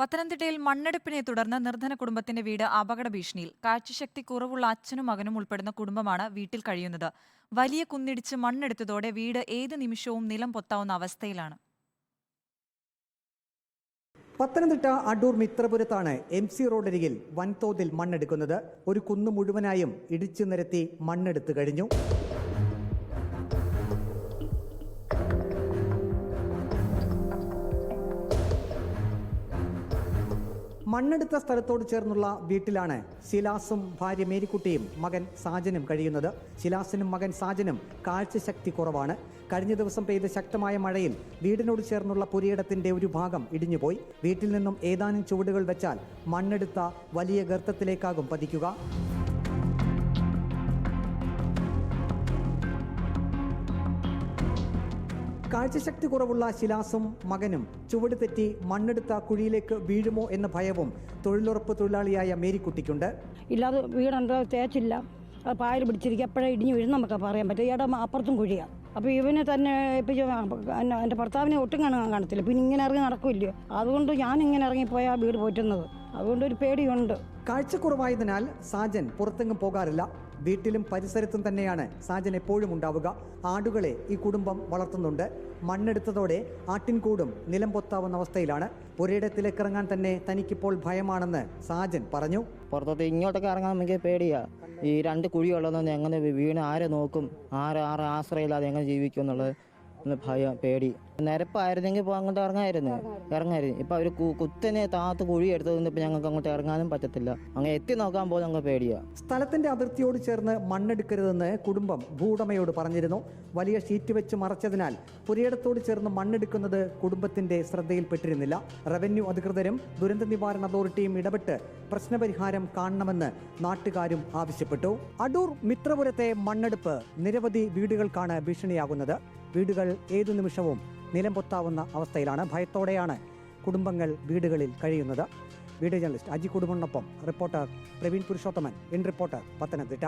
പത്തനംതിട്ടയിൽ മണ്ണെടുപ്പിനെ തുടർന്ന് നിർധന കുടുംബത്തിന്റെ വീട് അപകട ഭീഷണിയിൽ. കാഴ്ചശക്തി കുറവുള്ള അച്ഛനും മകനും ഉൾപ്പെടുന്ന കുടുംബമാണ് വീട്ടിൽ കഴിയുന്നത്. വലിയ കുന്നിടിച്ച് മണ്ണെടുത്തതോടെ വീട് ഏത് നിമിഷവും നിലം പൊത്താവുന്ന അവസ്ഥയിലാണ്. പത്തനംതിട്ട അടൂർ മിത്രപുരത്താണ് MC റോഡരികിൽ വൻതോതിൽ മണ്ണെടുക്കുന്നത്. ഒരു കുന്നു മുഴുവനായും ഇടിച്ചു നിരത്തി മണ്ണെടുത്തു കഴിഞ്ഞു. മണ്ണെടുത്ത സ്ഥലത്തോട് ചേർന്നുള്ള വീട്ടിലാണ് ശിലാസും ഭാര്യ മേരിക്കുട്ടിയും മകൻ സാജനും കഴിയുന്നത്. ശിലാസിനും മകൻ സാജനും കാഴ്ചശക്തി കുറവാണ്. കഴിഞ്ഞ ദിവസം പെയ്ത ശക്തമായ മഴയിൽ വീടിനോട് ചേർന്നുള്ള പുരയിടത്തിന്റെ ഒരു ഭാഗം ഇടിഞ്ഞുപോയി. വീട്ടിൽ നിന്നും ഏതാനും ചുവടുകൾ വെച്ചാൽ മണ്ണെടുത്ത വലിയ ഗർത്തത്തിലേക്കാകും പതിക്കുക. കാഴ്ചശക്തി കുറവുള്ള ശിലാസും മകനും ചുവട് തെറ്റി മണ്ണെടുത്ത കുഴിയിലേക്ക് വീഴുമോ എന്ന ഭയവും തൊഴിലുറപ്പ് തൊഴിലാളിയായ മേരിക്കുട്ടിക്കുണ്ട്. ഇല്ലാതെ വീടുണ്ടോ തേച്ചില്ല, അത് പായൽ പിടിച്ചിരിക്കുക, എപ്പോഴേ ഇടിഞ്ഞു വീഴും നമുക്ക് പറയാൻ പറ്റും. ഈയിടെ അപ്പുറത്തും കുഴിയാണ്. അപ്പോൾ ഇവന് തന്നെ എൻ്റെ ഭർത്താവിനെ ഒട്ടും കാണത്തില്ല. പിന്നെ ഇങ്ങനെ ഇറങ്ങി നടക്കില്ലയോ, അതുകൊണ്ട് ഞാൻ ഇങ്ങനെ ഇറങ്ങിപ്പോയാൽ വീട് പോറ്റുന്നത്. അതുകൊണ്ട് ഒരു പേടിയുണ്ട്. കാഴ്ചക്കുറവായതിനാൽ സാജൻ പുറത്തെങ്ങും പോകാറില്ല. വീട്ടിലും പരിസരത്തും തന്നെയാണ് സാജൻ എപ്പോഴും ഉണ്ടാവുക. ആടുകളെ ഈ കുടുംബം വളർത്തുന്നുണ്ട്. മണ്ണെടുത്തതോടെ ആട്ടിൻകൂടും നിലം പൊത്താവുന്ന അവസ്ഥയിലാണ്. പുരയിടത്തിലേക്ക് ഇറങ്ങാൻ തന്നെ തനിക്കിപ്പോൾ ഭയമാണെന്ന് സാജൻ പറഞ്ഞു. പുറത്തോട്ട് ഇങ്ങോട്ടൊക്കെ ഇറങ്ങാൻ നമുക്ക് പേടിയാ. ഈ രണ്ട് കുഴിയുള്ളതെന്ന് എങ്ങനെ വീണ് ആരെ നോക്കും, ആരെ ആശ്രയമില്ലാതെ എങ്ങനെ ജീവിക്കും എന്നുള്ളത് ഭയം, പേടി. നിരപ്പായിരുന്നെങ്കിൽ ഇപ്പോൾ അങ്ങോട്ട് ഇറങ്ങായിരുന്നു. ഇപ്പം അവർ കുത്തനെ താത്ത് കുഴി എടുത്തതുകൊണ്ട് ഇപ്പം ഞങ്ങൾക്ക് അങ്ങോട്ട് ഇറങ്ങാനും പറ്റത്തില്ല. അങ്ങനെ എത്തി നോക്കാൻ പോലും ഞങ്ങൾക്ക് പേടിയാണ്. സ്ഥലത്തിന്റെ അതിർത്തിയോട് ചേർന്ന് മണ്ണെടുക്കരുതെന്ന് കുടുംബം ഭൂവുടമയോട് പറഞ്ഞിരുന്നു. വലിയ ഷീറ്റ് വെച്ച് മറച്ചതിനാൽ പുരയിടത്തോട് ചേർന്ന് മണ്ണെടുക്കുന്നത് കുടുംബത്തിന്റെ ശ്രദ്ധയിൽപ്പെട്ടിരുന്നില്ല. റവന്യൂ അധികൃതരും ദുരന്ത നിവാരണ അതോറിറ്റിയും ഇടപെട്ട് പ്രശ്നപരിഹാരം കാണണമെന്ന് നാട്ടുകാരും ആവശ്യപ്പെട്ടു. അടൂർ മിത്രപുരത്തെ മണ്ണെടുപ്പ് നിരവധി വീടുകൾക്കാണ് ഭീഷണിയാകുന്നത്. വീടുകൾ ഏതു നിമിഷവും നിലം പൊത്താവുന്ന അവസ്ഥയിലാണ്. ഭയത്തോടെയാണ് കുടുംബങ്ങൾ വീടുകളിൽ കഴിയുന്നത്. വീഡിയോ ജേർണലിസ്റ്റ് അജി കുടുംബനൊപ്പം reporter Praveen Purushothaman, in Reporter, Pathanamthitta.